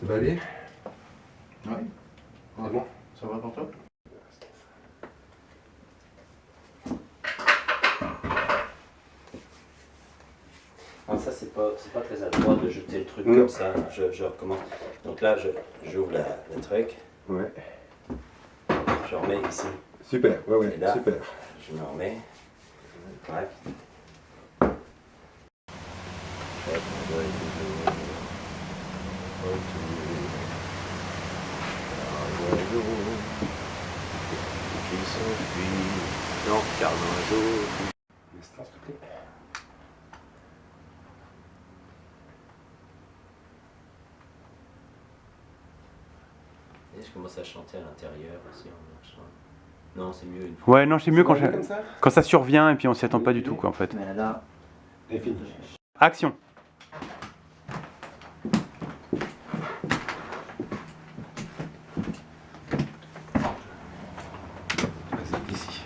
Ça va aller? Oui. C'est bon? Ça va pour toi? Alors ça c'est pas très adroit de jeter le truc comme ça, je recommence. Donc là j'ouvre la truc, Ouais. je remets ici, Super, ouais, et là super. je me remets. Ouais. Non, car dans un jour. Distance, s'il te plaît. Et je commence à chanter à l'intérieur aussi en marchant. Non, c'est mieux une fois. Ouais, non, c'est mieux Comme ça? quand ça survient et puis on s'y attend pas du tout, quoi, en fait. Mais là, Et fini. Action. C'est ici.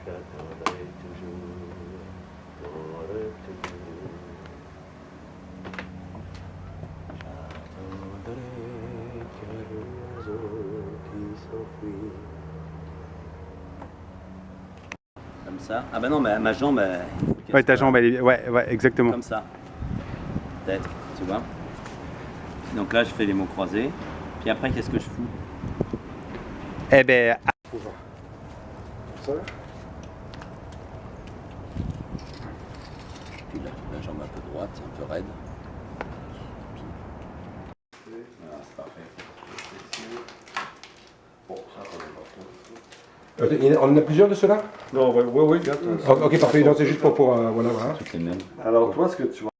j'attendrai toujours ton retour. J'attendrai que l'oiseau qui s'enfuit. Comme ça. Ah bah non, ma jambe. Ouais, ta jambe, elle est... Ouais, exactement. Comme ça. Peut-être, tu vois. Donc là, je fais les mots croisés. Puis après, qu'est-ce que je fous? Eh ben, Ça? Puis là, la jambe un peu droite, un peu raide. Voilà, c'est parfait. Bon, ça, On en a plusieurs de ceux-là? Non, oui, regarde. Ok, parfait. Non, c'est juste pour voilà. toutes les mêmes. Alors, toi, ce que tu vois.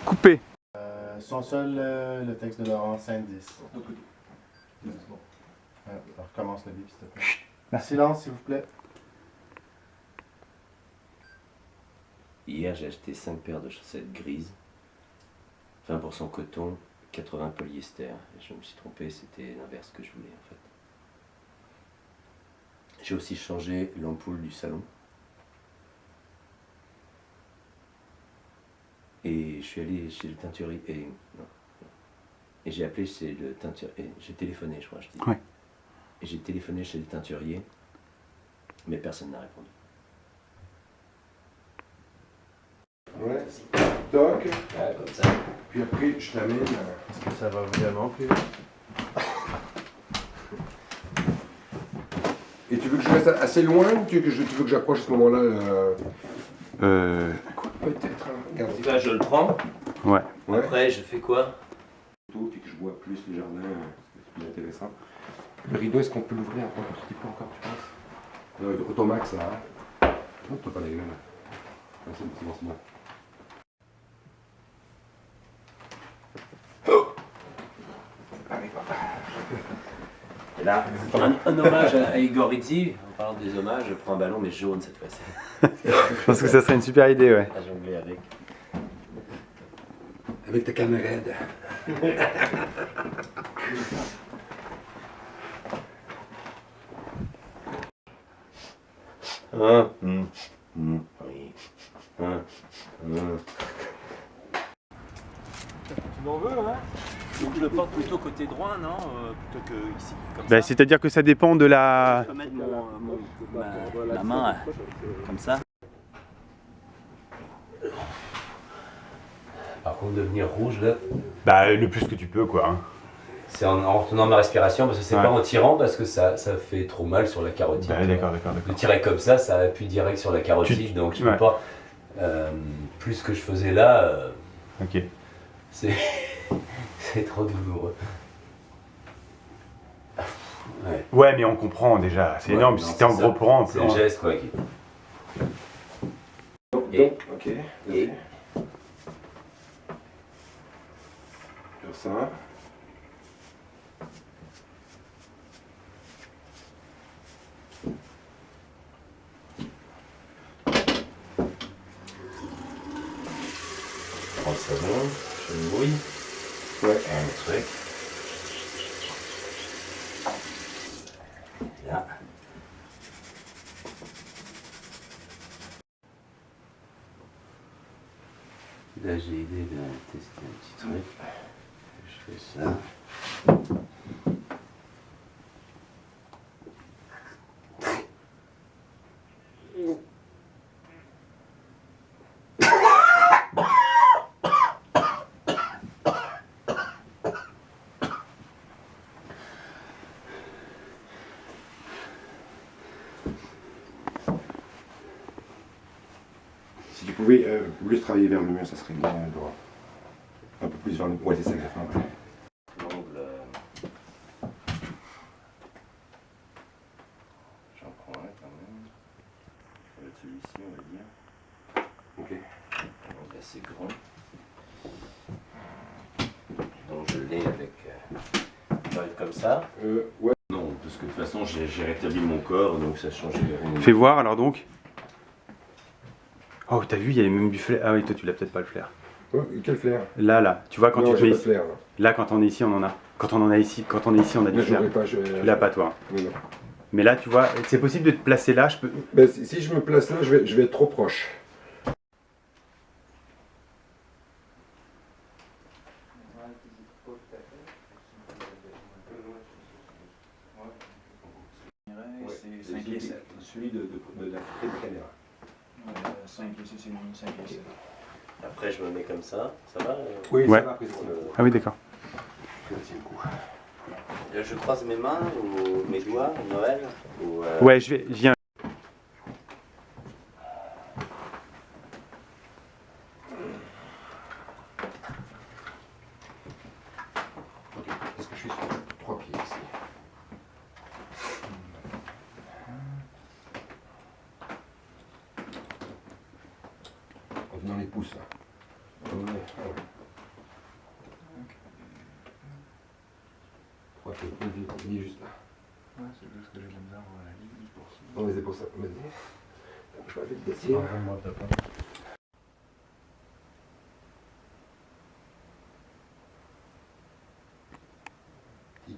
coupé. Son seul, le texte de Laurent, 5-10. Recommence le livre, s'il te plaît. Silence, s'il vous plaît. Hier, j'ai acheté 5 paires de chaussettes grises. 20% coton, 80 polyester. Et je me suis trompé, c'était l'inverse que je voulais en fait. J'ai aussi changé l'ampoule du salon. Et je suis allé chez le teinturier. Et j'ai appelé chez le teinturier. J'ai téléphoné, je crois, je dis. Ouais. Et j'ai téléphoné chez le teinturier, mais personne n'a répondu. Ouais. Toc. Ouais, comme ça. Puis après, je t'amène. Est-ce que ça va vraiment plus? Et tu veux que je reste assez loin ou tu veux que j'approche à ce moment-là? Quoi, peut-être. Hein. Regarde. Donc là, je le prends. Ouais. Ouais. Après, je fais quoi? Puis que je vois plus le jardin, c'est plus intéressant. Le rideau, est-ce qu'on peut l'ouvrir encore un petit peu encore, tu penses? Automax, là. Hein? Non, t'as pas la gueule. Ah, c'est bon, c'est bon. Oh! Allez, papa. Et là, un hommage à Igor Rizzi. En parlant des hommages, je prends un ballon, mais jaune cette fois-ci. Je pense que ça serait une super idée, ouais. À jongler avec. Avec ta camarade. Oui. Tu m'en veux, hein? Donc je le porte plutôt côté droit, non? Plutôt que ici, comme Ben, ça. c'est-à-dire que ça dépend de la... Je peux mettre ma main comme ça. Par contre, devenir rouge, là, Bah, le plus que tu peux, quoi. Hein. c'est en retenant ma respiration, parce que c'est Ouais. pas en tirant, parce que ça fait trop mal sur la carotide. Bah, d'accord. De tirer comme ça appuie direct sur la carotide, donc je peux ouais. pas. Plus que je faisais là, Ok. c'est c'est trop douloureux. Ouais. Ouais, mais on comprend déjà. C'est Ouais, énorme. non, Si t'es en c'est gros ça. plan, C'est le geste, quoi. Donc, ok. Et Faire ça. prends le savon, je le mouille. Ouais. Un truc. Là. Là, j'ai l'idée de tester un petit truc. Je fais ça. Si tu pouvais plus travailler vers le mur, ça serait bien droit. Un peu plus vers le mur. Ouais, c'est ça que j'ai fait en fait. L'angle. J'en prends un quand même. Ça va être celui-ci, on va dire. Ok. Donc assez grand. Donc je l'ai avec. J'arrive comme ça. Ouais. Non, parce que de toute façon j'ai rétabli mon corps, donc ça change rien. Fais voir alors donc. Oh, t'as vu, il y avait même du flair. Ah oui, toi tu l'as peut-être pas le flair. Oh, quel flair. Là, tu vois quand non, tu te mets j'ai pas de ici. flair. Là, Là, quand on est ici, on en a. Quand on est ici, on a du mais flair. j'aurais pas. Tu l'as pas toi. Non, non. Mais là, tu vois, c'est possible de te placer là. Je peux. Ben, si je me place là, je vais être trop proche. C'est 5 et 7. Celui de la caméra. 5 et 6 et demi, 5 et 7. Après je me mets comme ça va Oui, Ouais. ça va après. Ah oui, d'accord. Je croise mes mains ou mes doigts, Noël ou, Ouais, je viens. Ok. Est-ce que je suis sur 3 pieds ici? Dans les pouces là. Ouais. 3 pieds, il est juste là. Ouais, c'est juste que j'ai de la misère à la ligne pour ça. Non mais c'est pour ça. Vas-y. Je vais aller le dessus. Moi, t'as pas. Tic.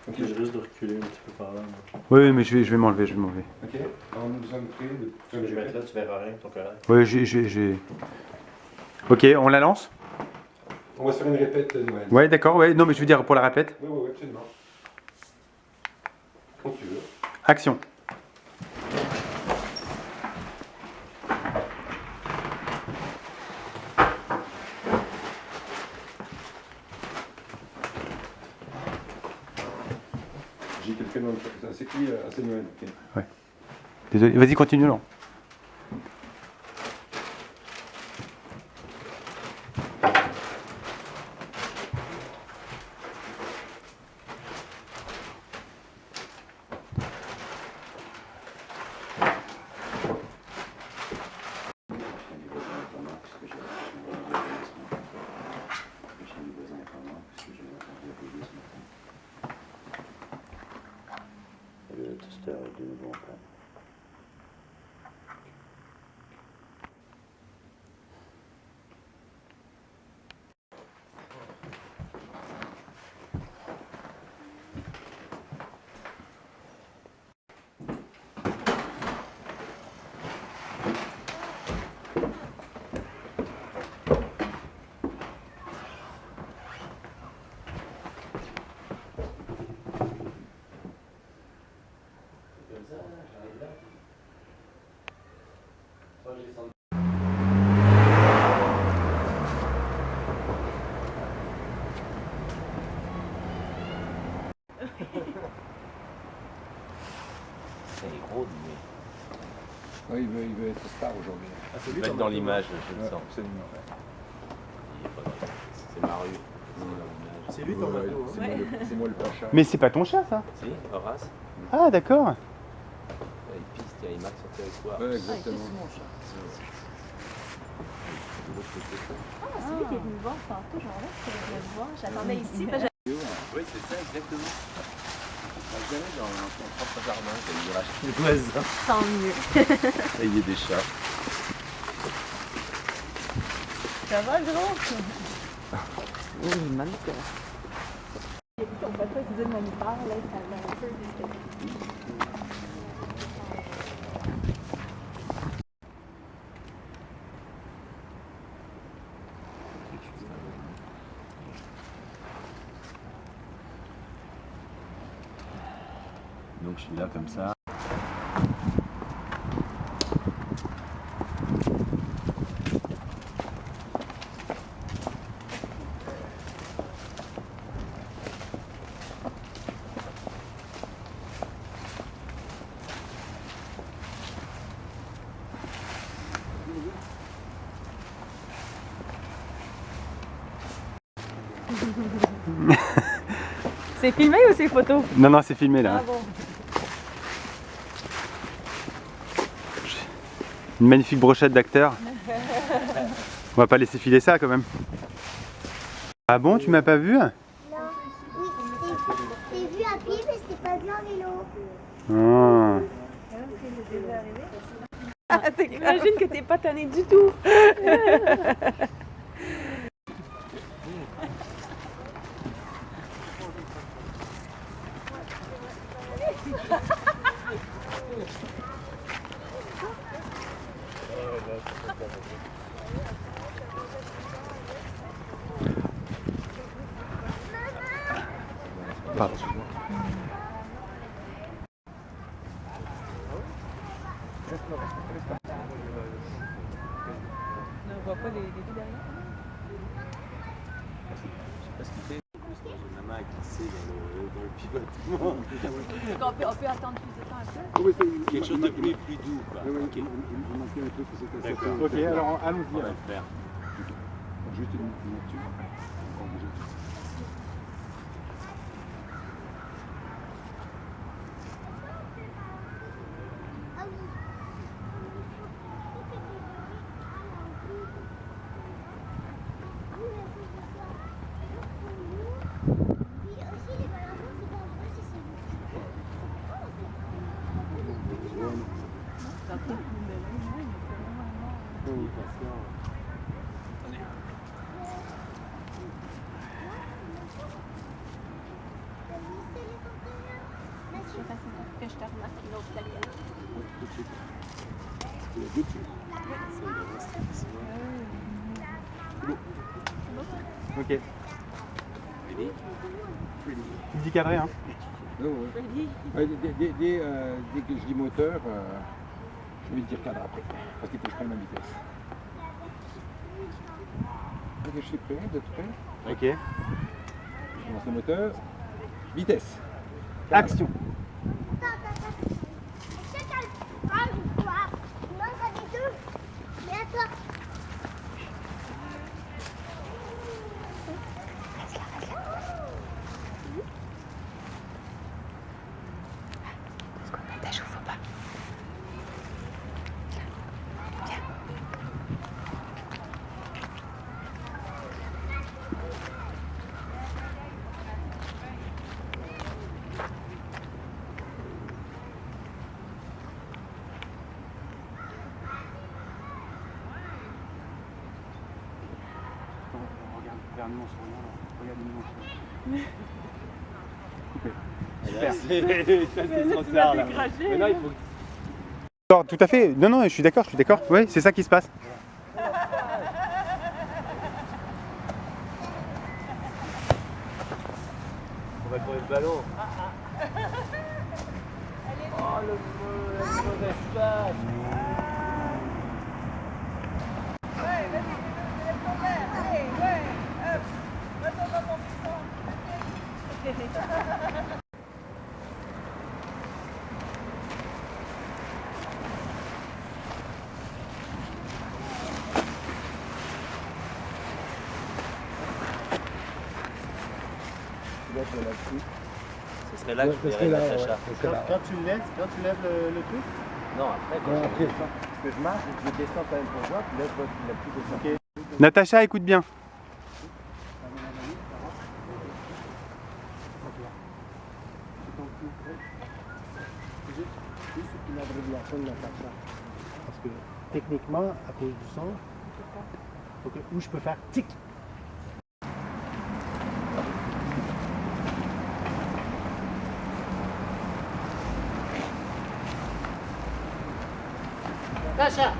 Ok, j'ai juste de reculer un petit peu par là. Oui, mais je vais m'enlever, Ok. Alors, on a besoin de créer de faire Je vais mettre là, tu verras rien, ton correct. Oui, j'ai. Ok, on la lance? On va se faire une répète, Noël. Ouais, d'accord, ouais. Non, mais je veux dire pour la répète. Oui, absolument. Quand tu veux. Action. J'ai quelqu'un dans le chat. C'est qui? C'est Noël. Ok. Désolé, vas-y, continue là. Le toaster est de nouveau en panne. Il est gros, mais Ouais, il veut être star aujourd'hui. Ah, c'est il lui va ton être dans bateau, l'image, hein? je le Ouais, sens. absolument, ouais. Il est pas dans l'image. C'est ma rue. C'est dans l'image. C'est lui ton bateau, hein? C'est moi le pacha. Mais c'est pas ton chat, ça? Si, Horace, Ah, d'accord. il piste, il marque son territoire. Ouais, exactement. De l'autre côté. Ah, c'est lui qui est venu me voir tantôt, genre là, je voulais le voir. J'attendais ici, parce que Oui, c'est ça, exactement. Jamais dans son propre jardin, il a racheté des voisins. tant mieux. Et il y a des chats. Ça va, gros? Oui, il manque. Il a dit qu'on ne peut pas utiliser le moniteur, là, ça l'a un peu Donc je suis là comme ça. C'est filmé ou c'est photo? Non, non, c'est filmé là. Ah bon. Une magnifique brochette d'acteurs. On va pas laisser filer ça quand même. Ah bon, tu m'as pas vu? Non, oui, je t'ai vu à pied, mais je t'ai pas vu en vélo. Ah. T'imagines que t'es pas tanné du tout. Pardon. On voit pas les deux derrière. Je sais pas ce qu'il fait. J'ai ma main glissée dans le pivotement. On peut attendre plus de temps un peu? Quelque chose de plus doux, quoi. Ok. D'accord. Ok, alors allons-y. On va le faire. Juste une lecture. Ah oui. Puis aussi, les balanceurs, c'est dangereux si c'est Que je te remarque une autre camionnette. Ok. Tu dis cadré, hein? Ouais. Ouais, dès que je dis moteur, je vais te dire cadre après. Parce qu'il faut que je prenne ma vitesse. Ok, je suis prêt, vous êtes prêts? Ok. Je lance le moteur. Vitesse. Action. Mais à toi. Regarde-nous en ce moment. C'est trop tard là. Mais non, il faut Alors, tout à fait. Non, non, je suis d'accord, Oui, c'est ça qui se passe. On va trouver le ballon. Oh le mauvais espace. de là-dessus. Ce serait là que je verrais Natacha. Quand tu lèves le truc? Non, après, quand Parce que je marche, je descends quand même pour voir, puis là, je vois qu'il a plus descendu. Natacha, écoute bien. C'est juste une abréviation de Natacha. Parce que techniquement, à cause du son, où je peux faire tic. Natacha!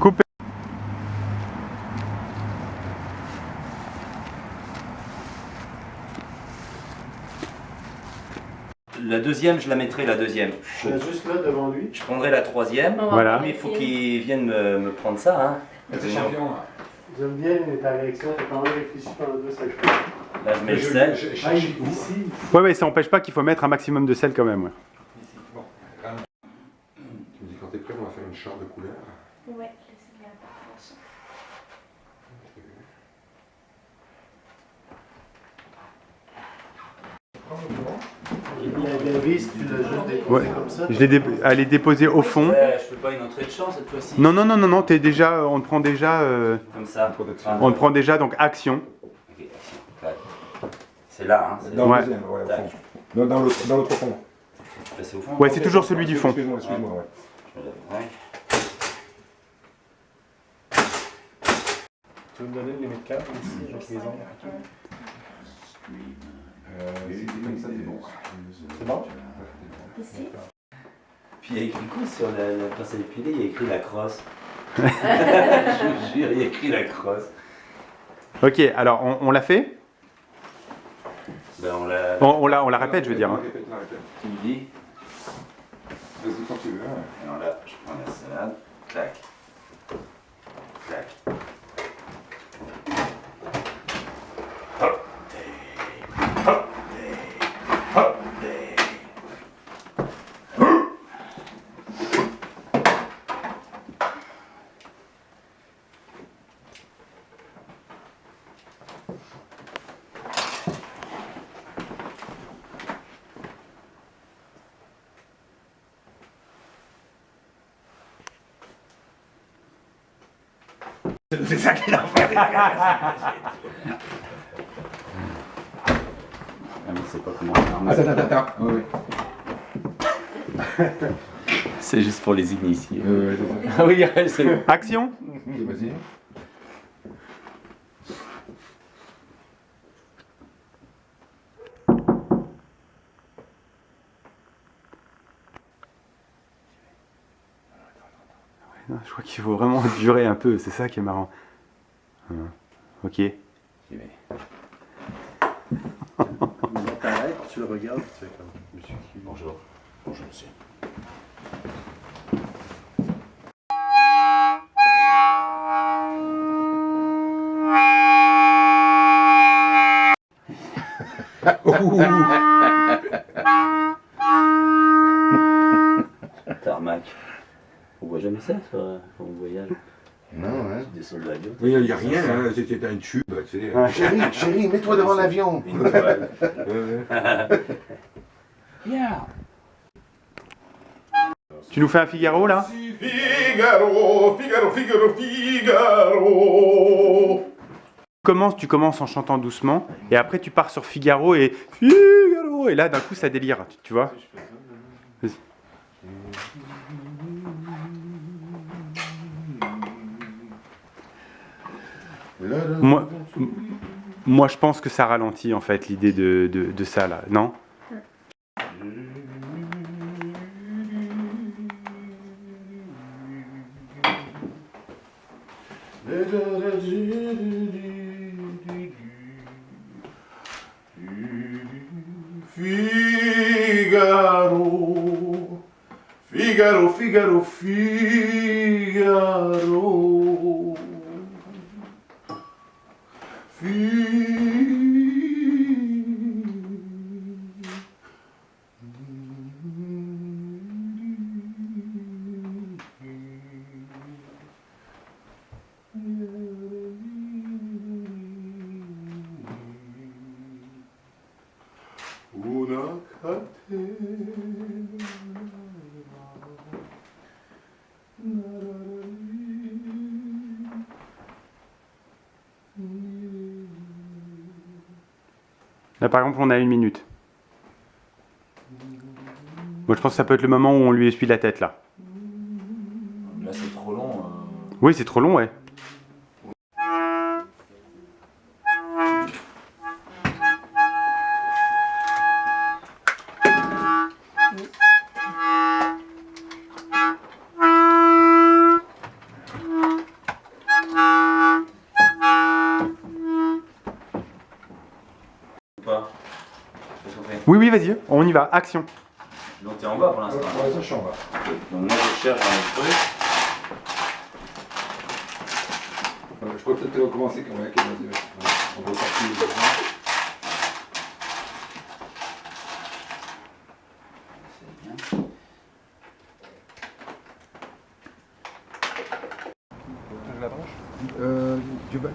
Coupé. La deuxième, je la mettrai la deuxième. Je suis juste là devant lui. Je prendrai la troisième. Voilà. Mais il faut qu'il vienne me prendre ça. Hein. C'est champion là. J'aime bien ta réaction, t'as quand même réfléchi pendant 2 secondes. Là, je mets le sel. Ah, ici. Ouais, ça n'empêche pas qu'il faut mettre un maximum de sel quand même. Ouais. Bon, tu me dis quand t'es prêt, on va faire une charte de couleur. Ouais, laissez-moi la partage. La vis, tu l'as juste déposé Ouais. comme ça. Je l'ai elle est déposée au fond. Ouais, je fais pas une entrée de champ cette fois-ci. Non, t'es déjà, on te prend déjà, Comme ça. on te prend déjà donc action. Ok, action. Tac. C'est là, hein. C'est Dans Ouais. le deuxième, ouais, au Tac. fond. Dans l'autre fond. Là, c'est au fond. Ouais, c'est toujours celui du fond. Excuse-moi, ouais. Je me lève, ouais. Tu veux me donner le limite 4 ici avec les ombres? C'est comme ça, c'est bon. C'est bon? Ici? Puis il y a écrit quoi sur la pince à épiler? Il y a écrit la crosse. Je vous jure, il y a écrit la crosse. Ok, alors on l'a fait. Ben on l'a. On la répète, je veux dire. Hein. Répète. Tu me dis. Vas-y quand tu veux. Alors là, je prends la salade. Clac. Clac. Hop. Hop. Hop. C'est ça qu'il a fait. Ah mais c'est pas comment faire. Attends. Ouais. C'est juste pour les initiés. C'est ça. Ah oui, c'est. Action. Ok, vas-y. Je crois qu'il faut vraiment durer un peu, c'est ça qui est marrant. Ok. J'y vais. T'arrêtes, tu le regardes, tu fais comme monsieur qui. Bonjour. Bonjour monsieur. Tarmac. On voit jamais ça quand on voyage. Non, ouais. Tu descends de l'avion. Oui, il n'y a rien, hein. C'était un tube. Tu sais. Chérie, mets-toi devant l'avion. Une toile. Yeah. Tu nous fais un Figaro là? Figaro. Tu commences en chantant doucement et après tu pars sur Figaro et Figaro et là d'un coup ça délire, tu vois? Vas-y. Moi je pense que ça ralentit en fait l'idée de ça là, non? Figaro. Là par exemple on a 1 minute. Moi je pense que ça peut être le moment où on lui essuie la tête là. Là c'est trop long. Oui c'est trop long ouais. Ou pas? Qu'est-ce qu'on fait? Oui oui vas-y, on y va, action. Donc t'es en bas pour l'instant. Ouais, ça, je suis en bas. Donc moi je cherche dans les trucs. Je pourrais peut-être recommencer quand même. Ok, vas-y. On va sortir les gens. C'est bien.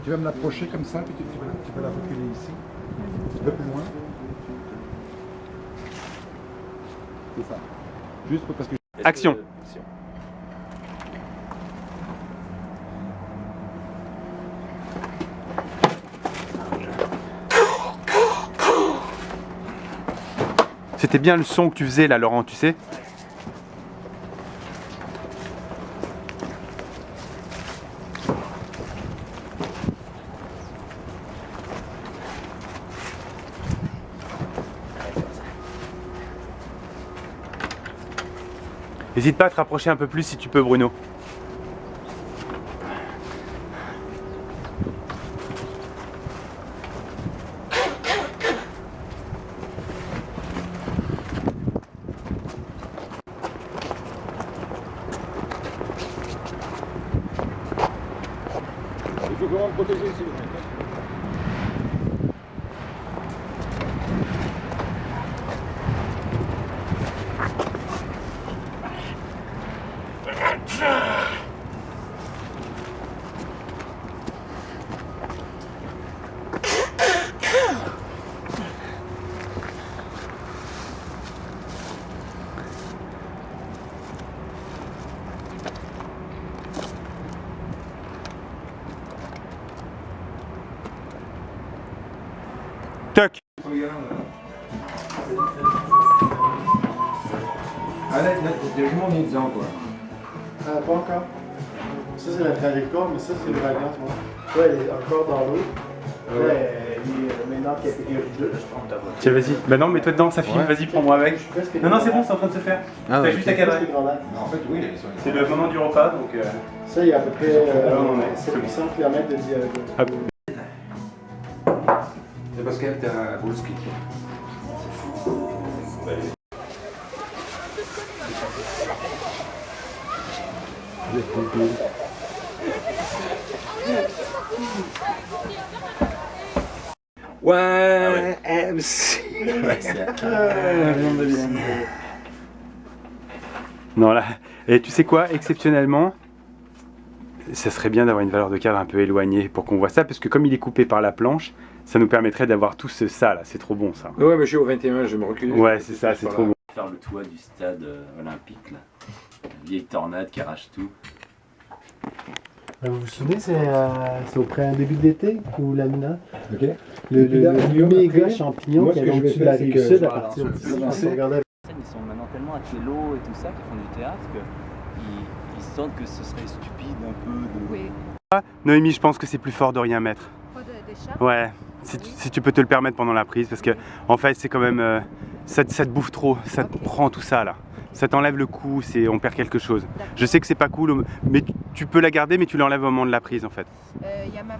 Tu vas me l'approcher comme ça, puis tu vas la reculer ici. Un peu plus loin. C'est ça. Juste parce que... Action. Action. C'était bien le son que tu faisais là Laurent, tu sais. N'hésite pas à te rapprocher un peu plus si tu peux Bruno. Il faut vraiment me protéger ici. Toc. Allez, on est dedans quoi. Pas encore. Ça, c'est la trajectoire, mais ça, c'est le wagon, tu vois. Là, elle est encore dans l'eau. Là, il est maintenant catégorie 2. Je prends ta voiture. Tiens vas-y. Bah non mets-toi dedans, ça filme, vas-y prends-moi avec. Non non c'est bon, c'est en train de se faire. Ah, T'as ouais, juste à cadrer. Mais en fait, oui, C'est le moment du repas donc... Ça, il y a à peu près on en est. 700 km de dialogue. Hop. c'est parce qu'elle était à Wolski. Ouais, MC. Non là, et tu sais quoi, exceptionnellement, ça serait bien d'avoir une valeur de cadre un peu éloignée pour qu'on voit ça, parce que comme il est coupé par la planche, ça nous permettrait d'avoir tout ça là, c'est trop bon ça. Ouais, mais je suis au 21, je vais me reculer. Ouais c'est ça, c'est trop bon. faire le toit du stade olympique là. Une vieille tornade qui arrache tout. Vous vous souvenez, c'est au début de l'été ou la mina? Ok. Le méga champignon moi, qui ce est que je vais au-dessus de la faire, c'est rive que sud je à vais partir de lancer. regardait. Ils sont maintenant tellement à télo et tout ça qui font du théâtre que ils sentent que ce serait stupide un peu de... Oui. Noémie, je pense que c'est plus fort de rien mettre. Pas de chat. Ouais, si tu peux te le permettre pendant la prise, parce que en fait c'est quand même, ça te bouffe trop, ça te prend tout ça là. Ça t'enlève le coup, on perd quelque chose. Je sais que c'est pas cool, mais tu peux la garder, mais tu l'enlèves au moment de la prise en fait. Il y a mon...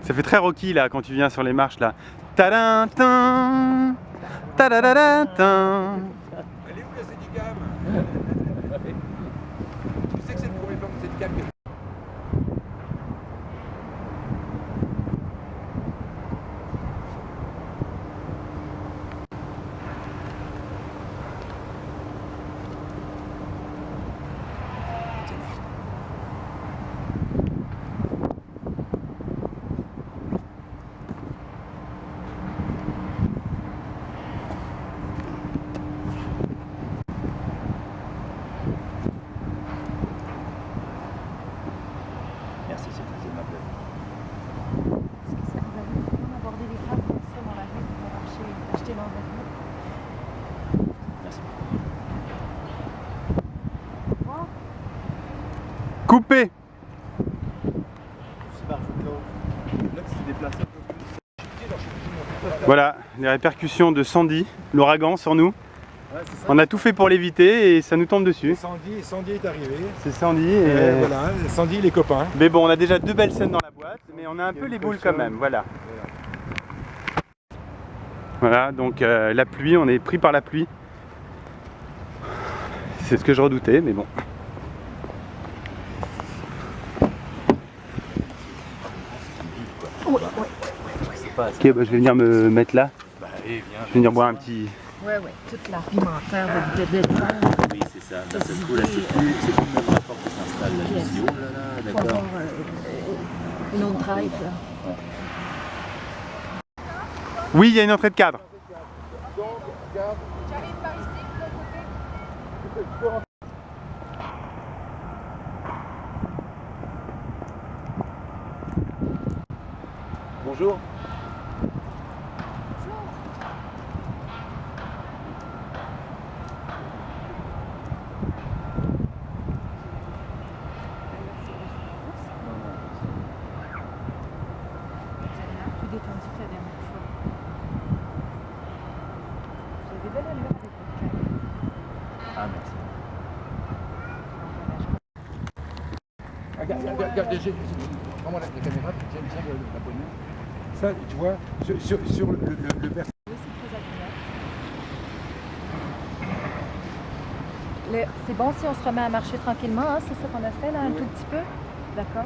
Ça fait très Rocky là quand tu viens sur les marches là. Tadam, tin, tadadadam, tin. Elle est où la Zédigam? Tu sais que c'est le premier plan de Zédigam. Coupé. Voilà, les répercussions de Sandy, l'ouragan sur nous. Ouais, c'est ça. On a tout fait pour l'éviter et ça nous tombe dessus. Sandy est arrivé. C'est Sandy et... Voilà, Sandy les copains. Mais bon, on a déjà 2 belles scènes dans la boîte, mais on a un peu les boules quand même, voilà. Voilà, donc la pluie, on est pris par la pluie. C'est ce que je redoutais, mais bon. Ok, bah, je vais venir me mettre là. Je vais venir boire un petit... Ouais, ouais, toute l'argumentaire de Oui, c'est ça. D'un seul coup, là, c'est plus le même rapport qui s'installe. Là, je dis, oh là là, pour avoir d'accord. une autre drive. Là. Oui, il y a une entrée de cadre. Bonjour. Plus détendu que la dernière fois. J'avais belle allure avec votre Ah, merci. Regarde, prends-moi la caméra, tiens la poignée. Ça, tu vois, sur le personnage. Oui, c'est très agréable. C'est bon si on se remet à marcher tranquillement, hein? C'est ça qu'on a fait là, un tout petit peu? D'accord.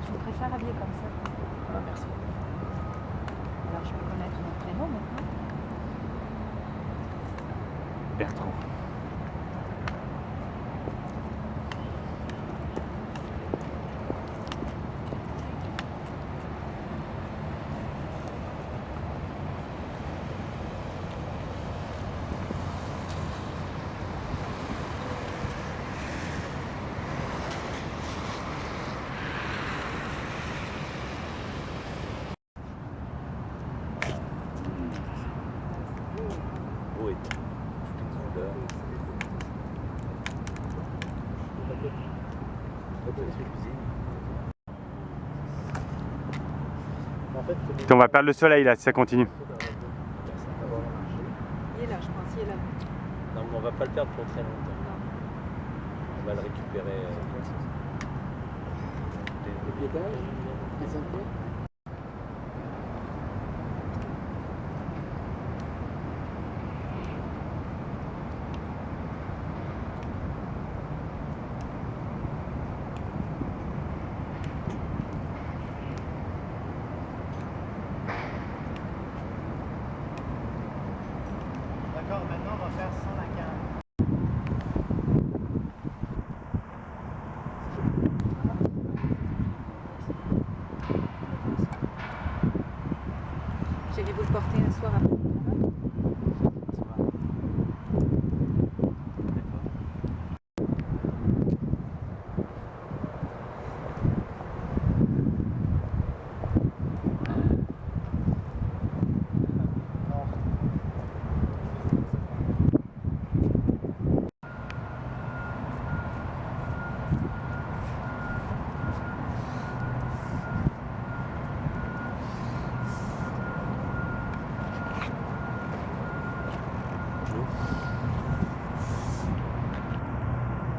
Je vous préfère habiller comme ça. Ah, merci. Alors je peux connaître votre prénom maintenant? Bertrand. Oui. On va perdre le soleil là si ça continue. Il est là, je pense, il est là. Non, mais on va pas le perdre pour très longtemps. On va le récupérer. Le piétage, les 5 pieds. D'accord, maintenant on va faire sans la canne. J'irai vous le porter un soir après.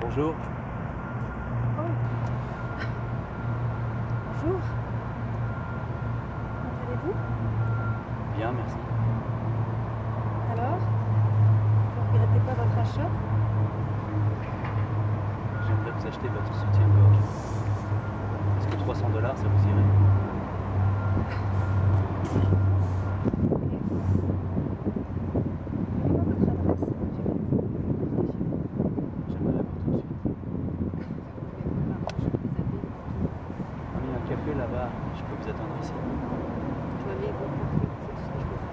Bonjour. Bonjour. Comment allez-vous? Bien, merci. Alors? Vous ne regrettez pas votre achat? J'aimerais vous acheter votre soutien-gorge. Est-ce que $300, ça vous irait? Donnez-moi votre adresse. J'aimerais l'avoir tout de suite. Ah, il y a un café là-bas. Je peux vous attendre ici. Je dois aller vous porter. C'est tout ce que je peux faire.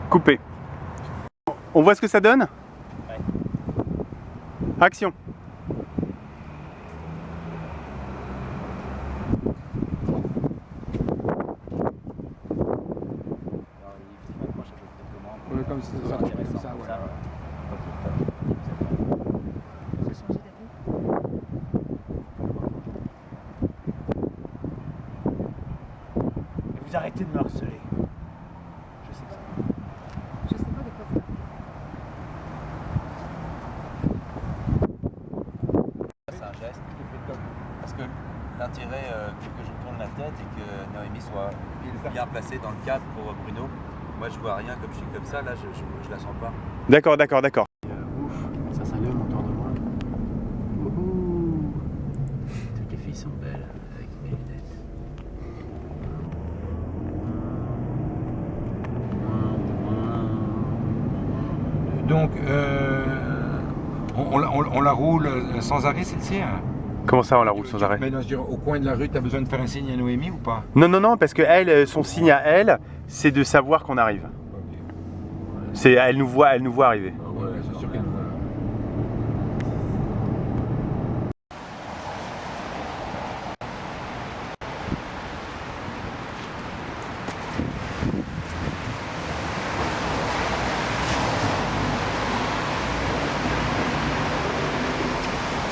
Coupé. On voit ce que ça donne? Ouais. Action. Comme ça, comme ça, ouais. Et vous arrêtez de me harceler. Je sais que ça. Je sais pas de quoi ça. C'est un geste. Parce que l'intérêt que je tourne la tête et que Noémie soit bien placée dans le cadre pour Bruno. Moi je vois rien comme je suis comme ça, là je la sens pas. D'accord, d'accord, d'accord. Ouf, ça s'allume autour de moi. Wouhou. Toutes les filles sont belles avec mes lunettes. Donc, on la roule sans arrêt, celle-ci hein? Comment ça, on la roule sans arrêt? Mais non, je veux dire, au coin de la rue, tu as besoin de faire un signe à Noémie ou pas? Non, non, non, parce que elle, son signe à elle, c'est de savoir qu'on arrive. C'est, elle nous voit arriver. Ouais, c'est sûr qu'elle nous voit.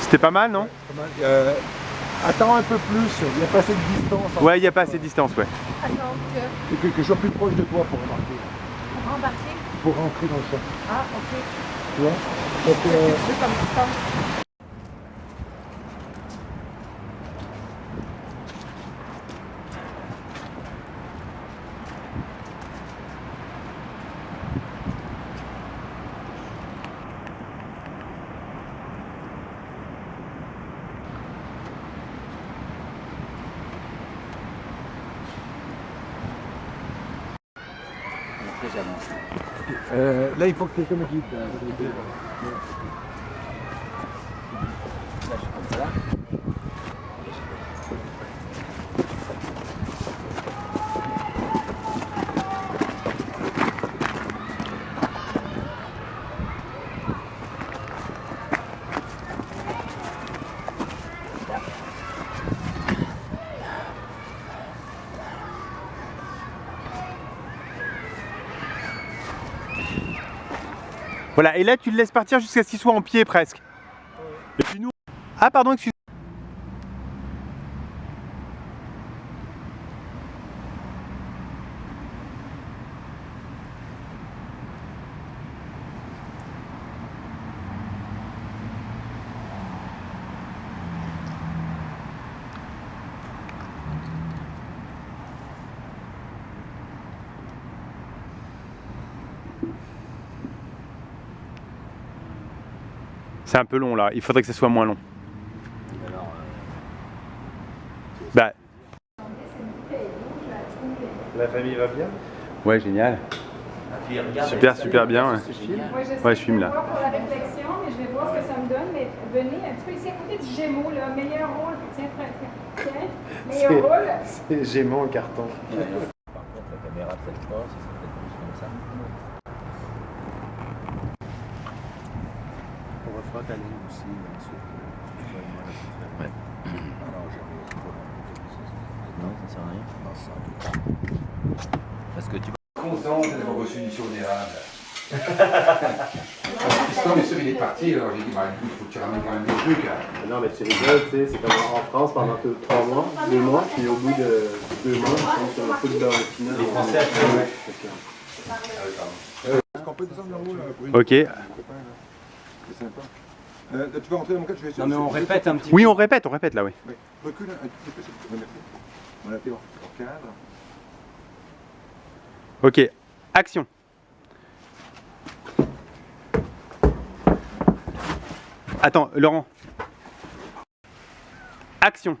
C'était pas mal, non? Attends un peu plus, il n'y a pas assez de distance. Ouais, il n'y a pas assez de distance, ouais. Attends que Que je sois plus proche de toi pour remarquer. pour embarquer. Pour rentrer dans le champ. Ah, ok. Tu vois? Donc, Qu'est-ce que tu veux comme distance? là, il faut que quelqu'un me guide. Là je suis comme ça là. Voilà, et là tu le laisses partir jusqu'à ce qu'il soit en pied presque. Et puis nous... Ah pardon, excuse. C'est un peu long là, il faudrait que ça soit moins long. Alors, Bah, La famille va bien? ouais, génial. puis regarde, Super, super bien. Ouais. Moi, j'essaie Ouais, je filme là. de voir pour la réflexion, mais je vais voir ce que ça me donne. Mais venez un petit peu ici à côté du Gémeaux, là. Meilleur rôle. Tiens, tiens. Meilleur rôle. C'est Gémeaux en carton. Par contre la caméra peut-être pas, c'est peut-être plus comme ça. On va faire ta ligne aussi, ensuite. Ouais. Non, ça sert à rien. Parce que tu Content d'avoir reçu une sur d'érable. Piston, bien sûr, il est parti, alors j'ai dit, bah écoute, faut que tu ramènes quand même des trucs. Non, mais tu rigoles, tu sais, c'est comme en France pendant 3 mois, 2 mois, puis au bout de 2 mois, ils sont sur un peu de beurre de pinot. Les Français, ouais. Est-ce qu'on peut descendre là-haut, là, pour une Ok. C'est sympa. Tu vas rentrer dans mon cadre, je vais essayer. Non mais on répète un petit Oui, on répète là, oui. Oui. Recule un petit peu, s'il te plaît. Merci. Voilà, t'es hors cadre. Ok, action. Attends, Laurent. Action.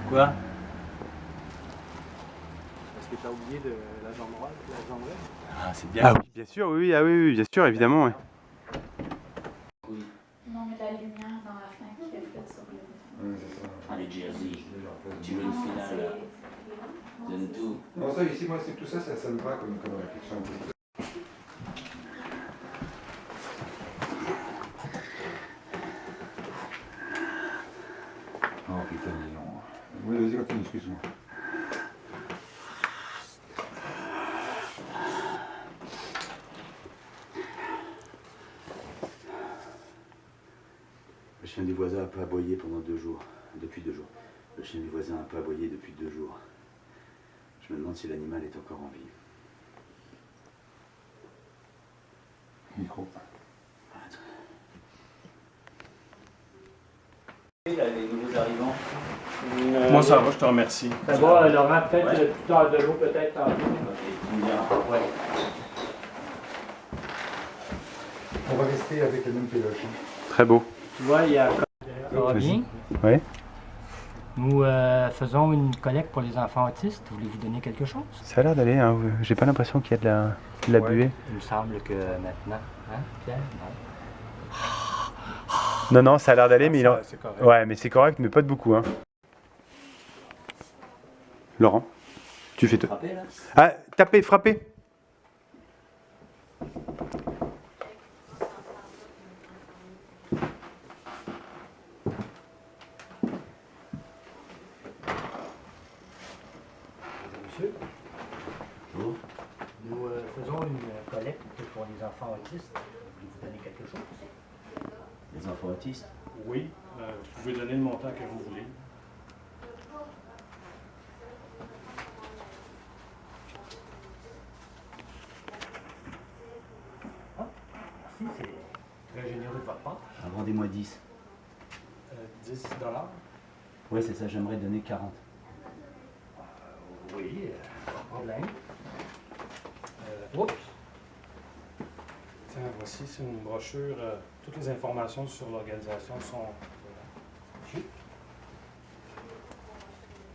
Quoi? Est-ce que tu as oublié de la jambe droite, la jambe droite? Ah c'est bien. Ah oui, bien sûr, oui, ah oui, oui, bien sûr, évidemment. Ouais. Non, mais met la lumière dans la fenêtre qui reflète sur le béton. Ouais, c'est ça. Ah, les Jersey. C'est genre, Tu veux une finale, donne tout. non, ça ici, moi, c'est tout ça, ça me va comme réflexion. Oh putain, dis donc. Oui, vas-y, continue, excuse-moi. Le chien du voisin a un peu aboyé pendant 2 jours. Depuis 2 jours. Le chien du voisin a un peu aboyé depuis 2 jours. Je me demande si l'animal est encore en vie. Micro. Il a les nouveaux arrivants. Moi, ça va, je te remercie. Ça va, Laurent, peut-être Ouais. plus tard de l'eau, peut-être tantôt. Ok, tu me diras. Ouais. On va rester avec le même péloche. Très beau. Tu vois, il y a. Ça va bien? Oui. Nous faisons une collecte pour les enfants autistes. Voulez-vous donner quelque chose? Ça a l'air d'aller, hein. J'ai pas l'impression qu'il y a de la buée. Il me semble que maintenant, hein, Pierre? Non, non, ça a l'air d'aller, mais il en... C'est correct. Ouais, mais c'est correct, mais pas de beaucoup, hein. Laurent, tu fais tout. Frappé là? Ah, tapez, frappez. Monsieur? Bonjour. Nous faisons une collecte pour les enfants autistes. Voulez-vous donner quelque chose? Les enfants autistes? Oui, vous pouvez donner le montant que vous voulez. Merci, c'est très généreux de votre part. Ah, rendez-moi 10. 10 $. Oui, c'est ça, j'aimerais donner 40. Oui, pas de problème. Oups! Tiens, voici, c'est une brochure. Toutes les informations sur l'organisation sont.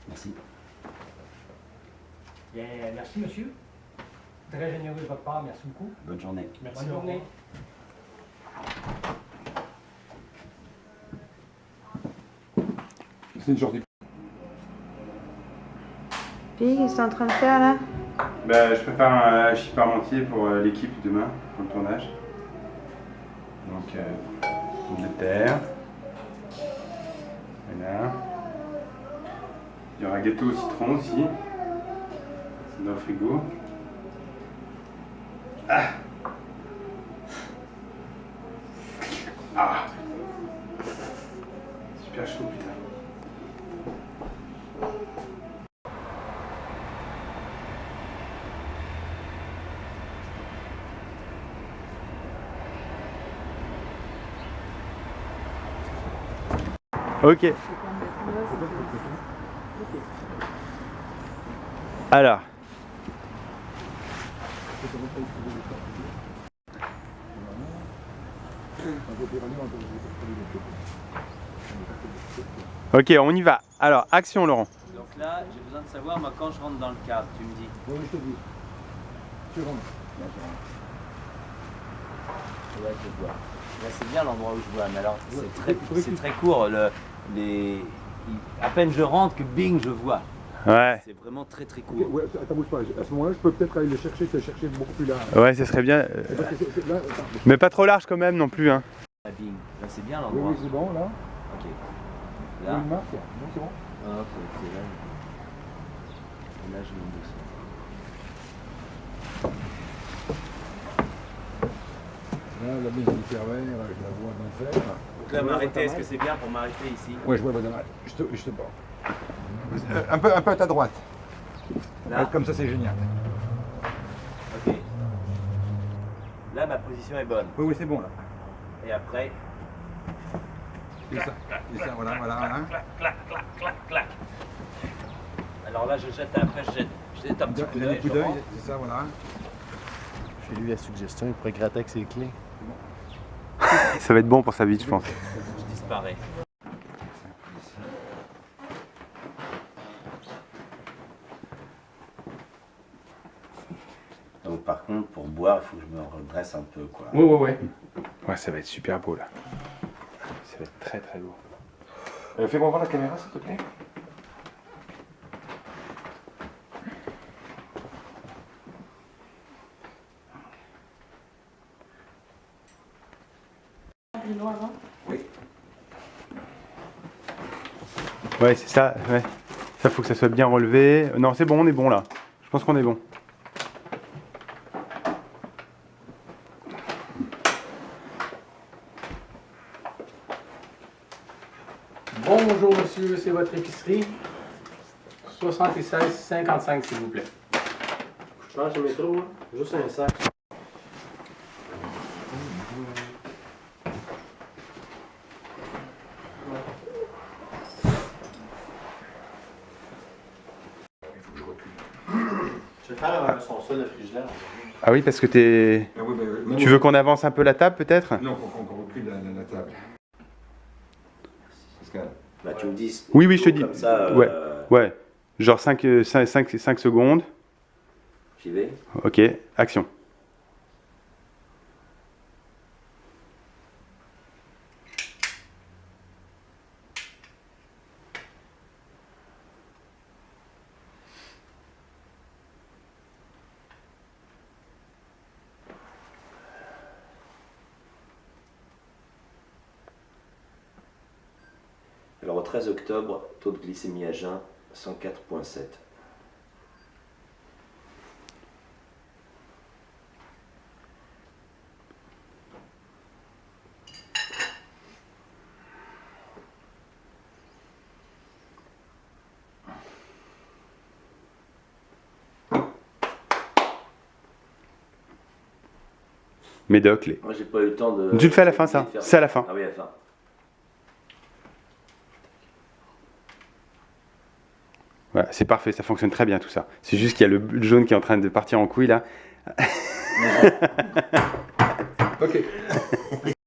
Merci. Bien, merci, monsieur. Très généreux de votre part, merci beaucoup. Bonne journée. Merci. Bonne au revoir. journée. C'est une journée. Puis, qu'est-ce que tu es en train de faire là? Bah, je prépare un hachis parmentier pour l'équipe demain, pour le tournage. Donc, pomme de terre. Voilà. Il y aura gâteau au citron aussi. C'est dans le frigo. Ah! Ah! Super chaud, putain. Ok. Alors. Ok, on y va. Alors, action Laurent. Donc là, j'ai besoin de savoir, moi, quand je rentre dans le cadre, tu me dis. Oui, je te dis. Tu rentres. Là, je rentre. Ouais, je vois. Là, c'est bien l'endroit où je vois, mais alors, c'est très court. À peine je rentre que bing, je vois. Ouais. C'est vraiment très très court. Ouais, attends, bouge pas. À ce moment-là, je peux peut-être aller le chercher, te chercher beaucoup plus large. Ouais, ce serait bien. Parce que là, attends. Mais pas trop large quand même non plus, hein. Ah, bing. Là, c'est bien Oui, l'endroit. oui, c'est bon, là. Ok. Il y a Là. une marque. Non, c'est bon. Ah, ok, c'est là. Et là, je monte doucement. Là, la mise du pervers, je la vois dans le fer. Donc là, m'arrêter, est-ce que c'est bien pour m'arrêter ici? Ouais, je vois pas mal. Je te porte. Un peu à ta droite. Là? Comme ça, c'est génial. Ok. Là, ma position est bonne. Oui, oui, c'est bon, là. Et après, C'est ça, voilà. clac. Alors là, je jette, après, je jette un petit coup d'œil. coup je d'œil, rentre. c'est ça, voilà. Fais-lui la suggestion, il pourrait gratter avec ses clés. Ça va être bon pour sa vie, je pense. Je disparais. Donc par contre, pour boire, il faut que je me redresse un peu, quoi. Ouais, ça va être super beau là. Ça va être très très lourd. Fais-moi voir la caméra, s'il te plaît. Oui. Ouais, c'est ça. Ouais. Ça, faut que ça soit bien relevé. Non, c'est bon, on est bon là. Je pense qu'on est bon. Bonjour monsieur, c'est votre épicerie. 76,55 s'il vous plaît. Je change le métro, hein. Juste un sac. Je vais faire son sol de frigidaire. Ah oui, parce que t'es... Ah oui, oui. Tu veux qu'on avance un peu la table peut-être? Non, qu'on recule la table. Pascal. Bah, tu me dis. Oui, oui, je te dis. Comme ça, Ouais, ouais. Genre 5 secondes. J'y vais. Ok, action. Alors au 13 octobre, taux de glycémie à jeun 104,7. Médoc, les... Moi j'ai pas eu le temps de... Tu le fais à la fin ça? C'est à la fin. Ah oui, à la fin. Voilà, c'est parfait, ça fonctionne très bien tout ça. C'est juste qu'il y a le jaune qui est en train de partir en couille là. Ok.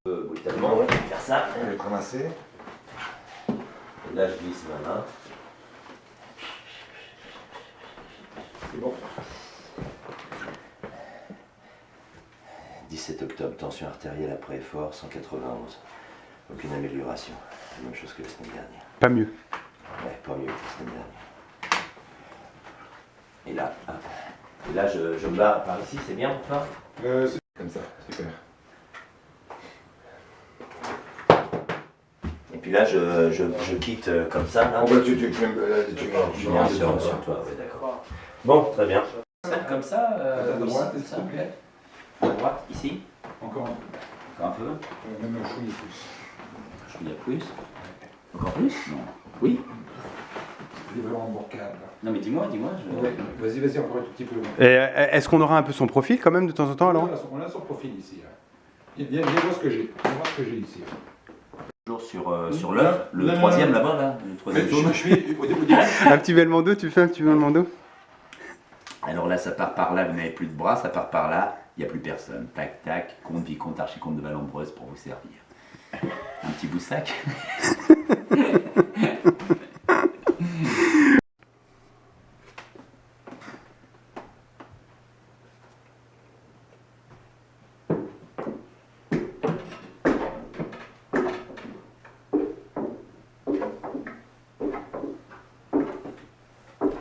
Brutalement, ouais, faire ça. On va être ramassé. Et là je glisse ma main. C'est bon. 17 octobre, tension artérielle après effort 191. Aucune amélioration. La même chose que la semaine dernière. Pas mieux. Ouais, pas mieux que la semaine dernière. Et là, hop. Et là je me barre par ici, c'est bien ou pas? C'est comme ça, super. Et puis là je quitte comme ça. Là. Bon, bah, tu Bien sûr, sur toi, ouais, d'accord. Bon, très bien. Comme ça, à droite, ici, s'il te plaît. À droite, ici. Encore Encore un peu. même un chouïa plus. Je suis à plus. Encore plus? Non. Oui. Il est vraiment bourcade. Non mais dis-moi. Ouais, vas-y, encore un tout petit peu. Et est-ce qu'on aura un peu son profil quand même de temps en temps alors? On a son profil ici. Viens voir ce que j'ai. Viens voir ce que j'ai ici. Toujours sur l'œuf, le troisième là-bas, là. Le troisième jaune. Je suis au début. Un petit Belmondo, tu fais un petit Belmondo? Alors là, ça part par là, vous n'avez plus de bras, ça part par là, il n'y a plus personne. Tac, tac, comte, vicomte, archicomte de Vallombreuse pour vous servir. Un petit bout de sac.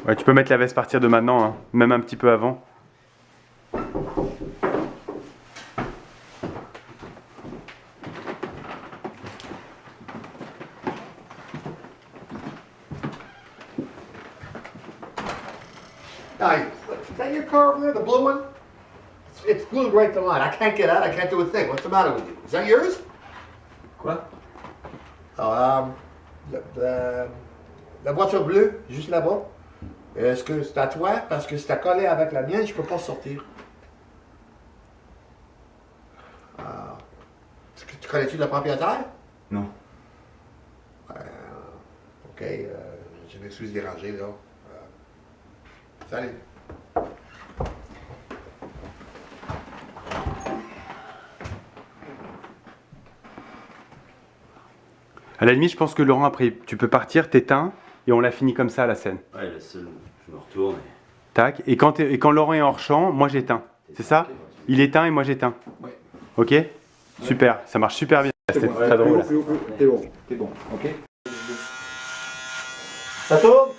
Ouais, tu peux mettre la veste à partir de maintenant, hein, même un petit peu avant. Hi, is that your car over there, the blue one? It's glued right to the line. I can't get out. I can't do a thing. What's the matter with you? Is that yours? Quoi? La voiture bleue, juste là-bas. Est-ce que c'est à toi? Parce que si t'as collé avec la mienne, je peux pas sortir. Est-ce que tu connais-tu le propriétaire? Non. Ok, je m'excuse de déranger, là. Salut. À la limite, je pense que Laurent, après, tu peux partir, t'éteins, et on la finit comme ça, la scène. Ouais, le seul, je me retourne. Tac, et quand Laurent est hors champ, moi j'éteins. C'est ça? Il éteint et moi j'éteins. Ouais. Ok? Super, ça marche super bien. c'était bon, très drôle. T'es bon, ok. Ça tourne?